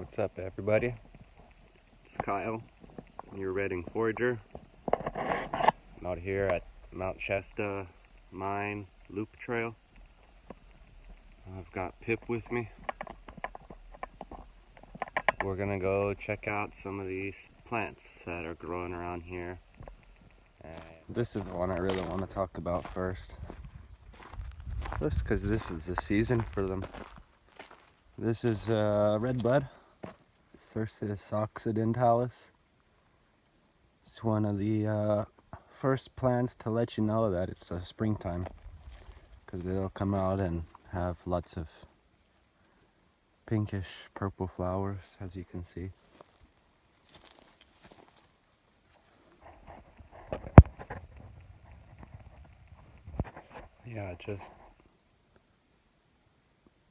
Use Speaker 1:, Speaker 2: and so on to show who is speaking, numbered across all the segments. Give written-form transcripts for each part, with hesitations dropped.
Speaker 1: What's up, everybody? It's Kyle, your Redding Forager. I'm out here at Mount Shasta Mine Loop Trail. I've got Pip with me. We're gonna go check out some of these plants that are growing around here. And this is the one I really want to talk about first. Just because this is the season for them. This is red bud, Cercis occidentalis. It's one of the first plants to let you know that it's springtime, because it'll come out and have lots of pinkish purple flowers, as you can see. Yeah, just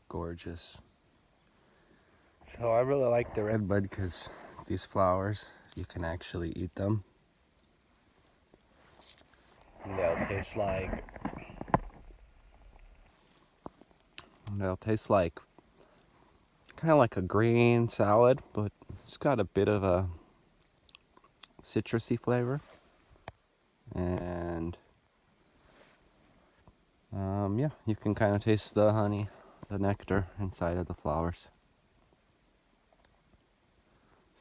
Speaker 1: gorgeous. So I really like the red bud because these flowers, you can actually eat them. And they'll taste like kind of like a green salad, but it's got a bit of a citrusy flavor. And yeah, you can kind of taste the honey, the nectar inside of the flowers.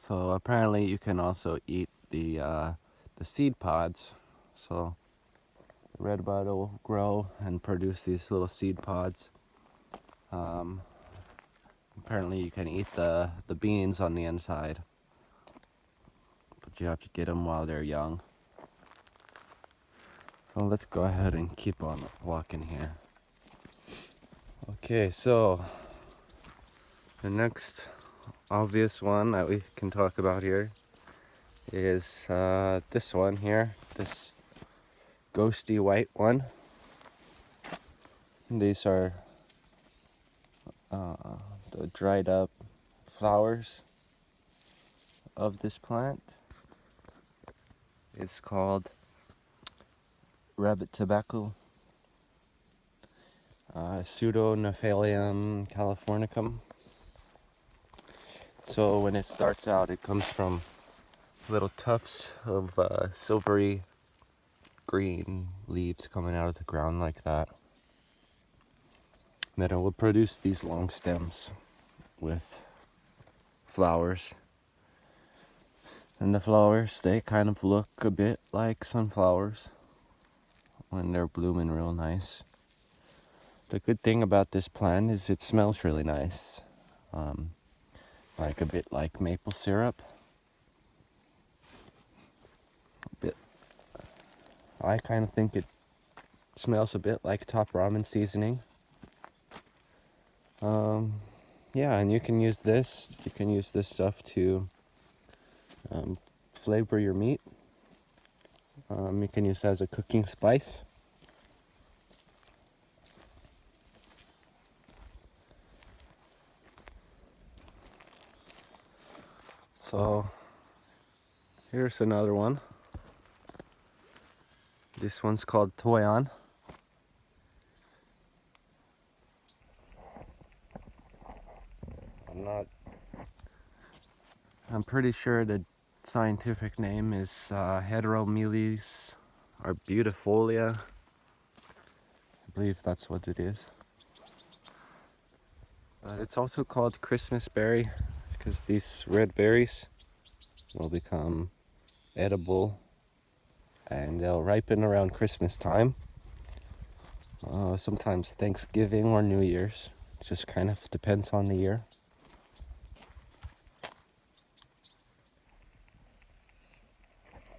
Speaker 1: So apparently you can also eat the seed pods. So the red bud will grow and produce these little seed pods. Apparently you can eat the beans on the inside, but you have to get them while they're young. So let's go ahead and keep on walking here. Okay, so the next obvious one that we can talk about here is this one here, this ghosty white one. These are the dried up flowers of this plant. It's called rabbit tobacco, Pseudonephalium californicum. So when it starts out, it comes from little tufts of silvery green leaves coming out of the ground like that. Then it will produce these long stems with flowers. And the flowers, they kind of look a bit like sunflowers when they're blooming real nice. The good thing about this plant is it smells really nice. Like a bit like maple syrup. I kind of think it smells a bit like top ramen seasoning. Yeah, and you can use this. You can use this stuff to flavor your meat. You can use it as a cooking spice. So here's another one. This one's called Toyon. I'm pretty sure the scientific name is Heteromeles arbustifolia. I believe that's what it is. But it's also called Christmas berry because these red berries will become edible and they'll ripen around Christmas time. Sometimes Thanksgiving or New Year's. It just kind of depends on the year.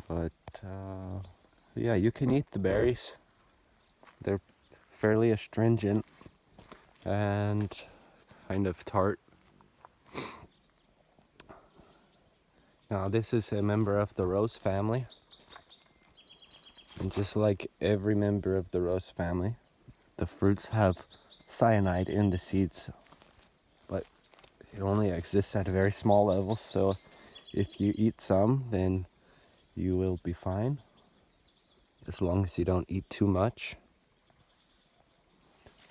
Speaker 1: But yeah, you can eat the berries. They're fairly astringent and kind of tart. Now this is a member of the rose family. And just like every member of the rose family, the fruits have cyanide in the seeds. But it only exists at very small levels, so if you eat some, then you will be fine, as long as you don't eat too much.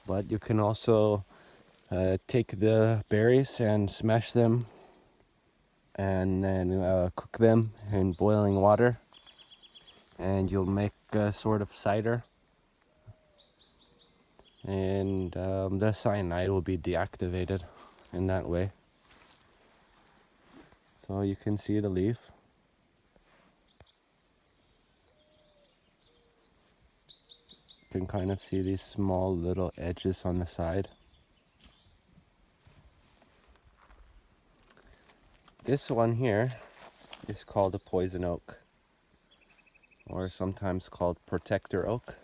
Speaker 1: But you can also take the berries and smash them and then cook them in boiling water, and you'll make a sort of cider, and the cyanide will be deactivated in that way. So you can see the leaf. You can kind of see these small little edges on the side. This one here is called a poison oak, or sometimes called protector oak.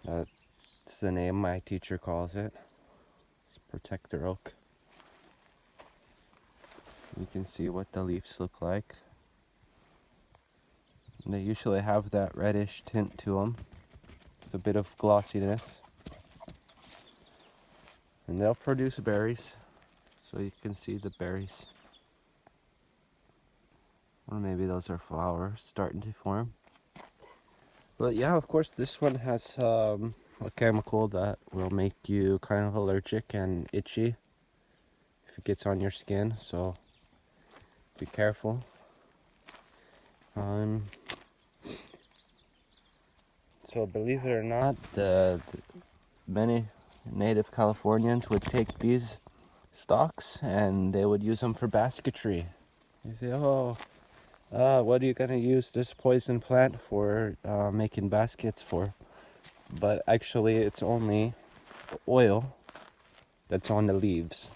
Speaker 1: That's the name my teacher calls it. It's protector oak. You can see what the leaves look like. And they usually have that reddish tint to them. It's a bit of glossiness. And they'll produce berries. So you can see the berries. Or maybe those are flowers starting to form. But yeah, of course, this one has a chemical that will make you kind of allergic and itchy if it gets on your skin. So be careful. So believe it or not, many native Californians would take these stalks and they would use them for basketry. They say, oh, what are you going to use this poison plant for, making baskets for? But actually it's only oil that's on the leaves.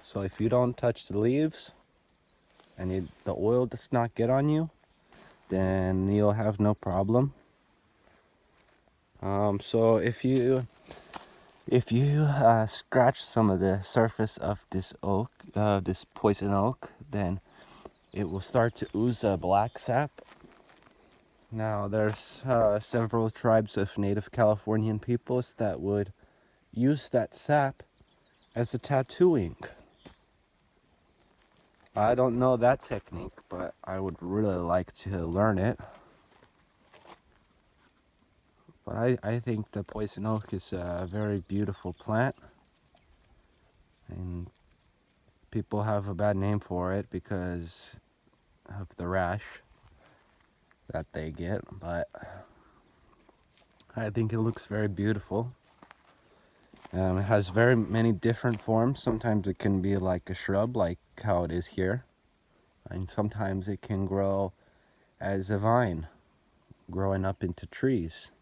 Speaker 1: So if you don't touch the leaves and the oil does not get on you, then you'll have no problem. So if you scratch some of the surface of this oak, this poison oak, then it will start to ooze a black sap. Now there's several tribes of native Californian peoples that would use that sap as a tattooing. I don't know that technique, but I would really like to learn it. But I think the poison oak is a very beautiful plant, and people have a bad name for it because of the rash that they get, but I think it looks very beautiful. It has very many different forms. Sometimes it can be like a shrub, like how it is here, and sometimes it can grow as a vine, growing up into trees.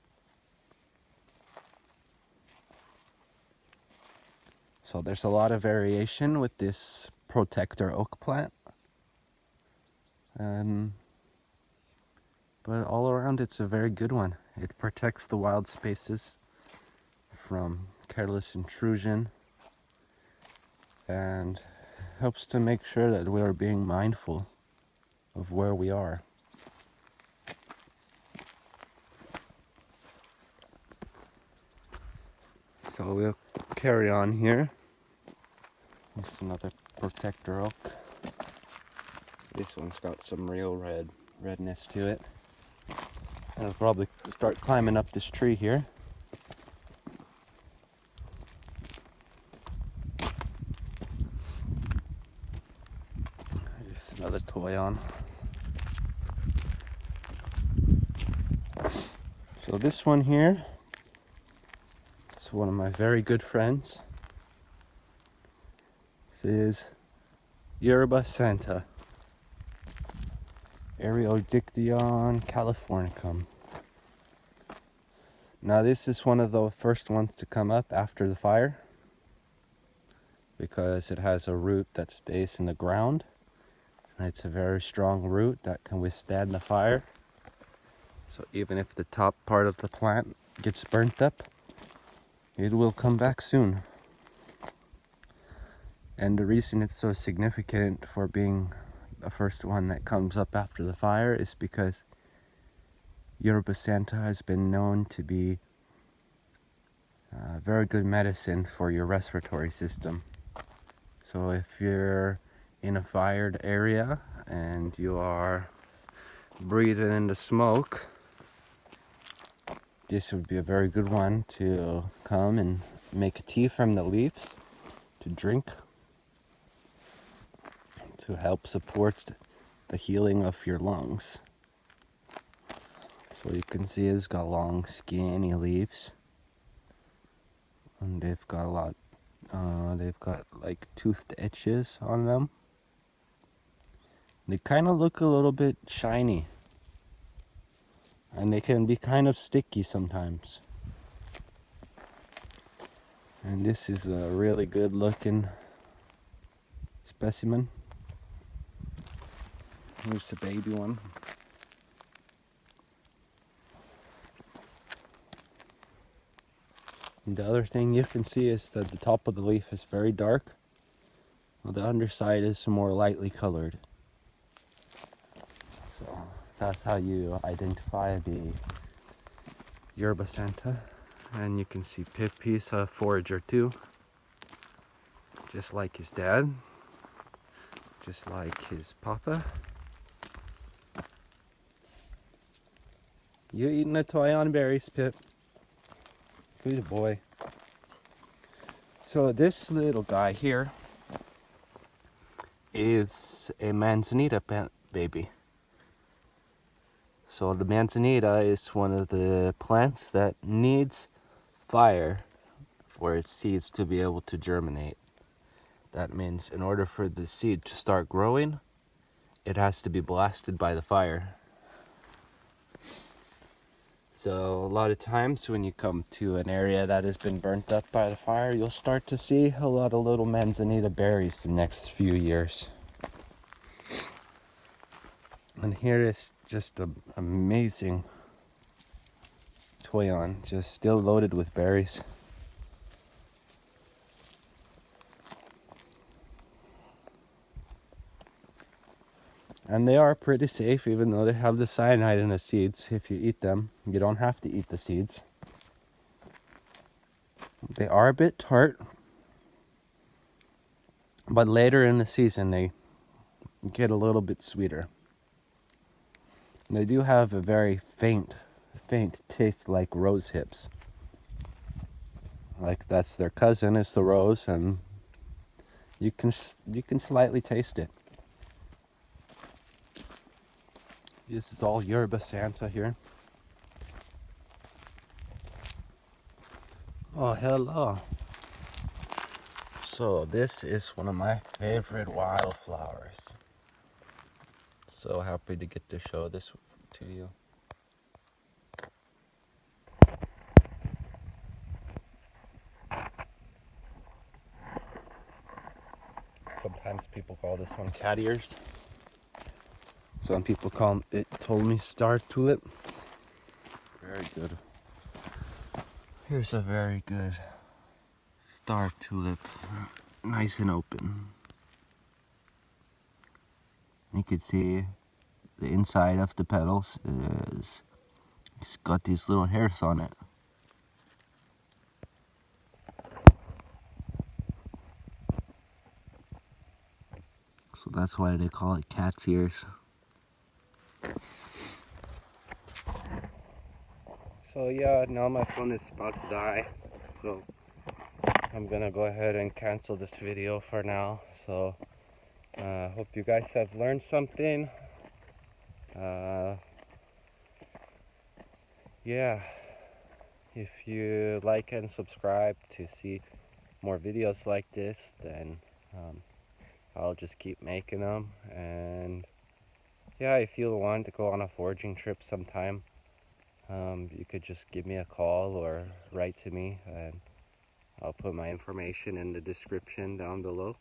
Speaker 1: So there's a lot of variation with this protector oak plant. But all around it's a very good one. It protects the wild spaces from careless intrusion and helps to make sure that we are being mindful of where we are. So we'll carry on here. This is another protector oak. This one's got some real redness to it. I'll probably start climbing up this tree here. There's another Toyon. So this one here, it's one of my very good friends. This is Yerba Santa, Eriodictyon californicum. Now this is one of the first ones to come up after the fire because it has a root that stays in the ground. And it's a very strong root that can withstand the fire. So even if the top part of the plant gets burnt up, it will come back soon. And the reason it's so significant for being the first one that comes up after the fire is because Yerba Santa has been known to be very good medicine for your respiratory system. So if you're in a fired area and you are breathing in the smoke, this would be a very good one to come and make a tea from the leaves to drink. to help support the healing of your lungs. So you can see it's got long skinny leaves, and they've got like toothed edges on them. They kind of look a little bit shiny, and they can be kind of sticky sometimes. And this is a really good looking specimen. Here's the baby one. And the other thing you can see is that the top of the leaf is very dark, while the underside is more lightly colored. So that's how you identify the Yerba Santa. And you can see Pip, he's a forager too, just like his dad, just like his papa. You eating the Toyon berries, Pip? Good boy. So this little guy here is a Manzanita baby. So the Manzanita is one of the plants that needs fire for its seeds to be able to germinate. That means in order for the seed to start growing, it has to be blasted by the fire. So a lot of times when you come to an area that has been burnt up by the fire, you'll start to see a lot of little Manzanita berries the next few years. And here is just an amazing Toyon, just still loaded with berries. And they are pretty safe, even though they have the cyanide in the seeds. If you eat them, you don't have to eat the seeds. They are a bit tart, but later in the season they get a little bit sweeter. And they do have a very faint taste, like rose hips. Like that's their cousin, is the rose, and you can slightly taste it. This is all Yerba Santa here. Oh, hello. So this is one of my favorite wildflowers. So happy to get to show this to you. Sometimes people call this one cat ears. Some people call it told me star tulip. Very good. Here's a very good star tulip, nice and open. You can see the inside of the petals is it's got these little hairs on it. So that's why they call it cat's ears. So yeah, now my phone is about to die, so I'm gonna go ahead and cancel this video for now. So hope you guys have learned something. Yeah, if you like and subscribe to see more videos like this, then I'll just keep making them. And yeah, if you want to go on a foraging trip sometime, you could just give me a call or write to me, and I'll put my information in the description down below.